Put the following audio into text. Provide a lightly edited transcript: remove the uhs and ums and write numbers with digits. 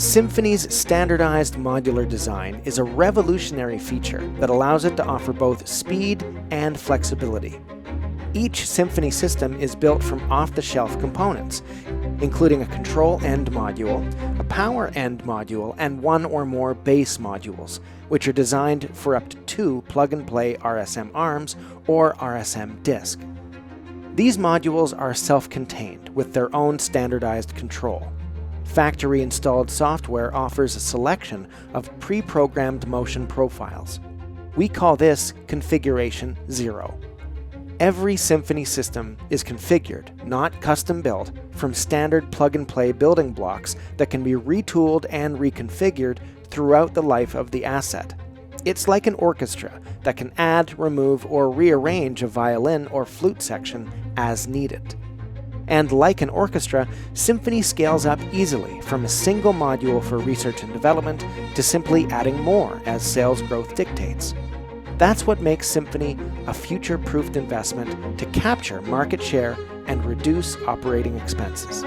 Symphoni's standardized modular design is a revolutionary feature that allows it to offer both speed and flexibility. Each Symphoni system is built from off-the-shelf components, including a control end module, a power end module, and one or more base modules, which are designed for up to 2 plug-and-play RSM arms or RSM disk. These modules are self-contained with their own standardized control. Factory-installed software offers a selection of pre-programmed motion profiles. We call this Configuration 0. Every Symphoni system is configured, not custom-built, from standard plug-and-play building blocks that can be retooled and reconfigured throughout the life of the asset. It's like an orchestra that can add, remove, or rearrange a violin or flute section as needed. And like an orchestra, Symphoni scales up easily from a single module for research and development to simply adding more as sales growth dictates. That's what makes Symphoni a future-proofed investment to capture market share and reduce operating expenses.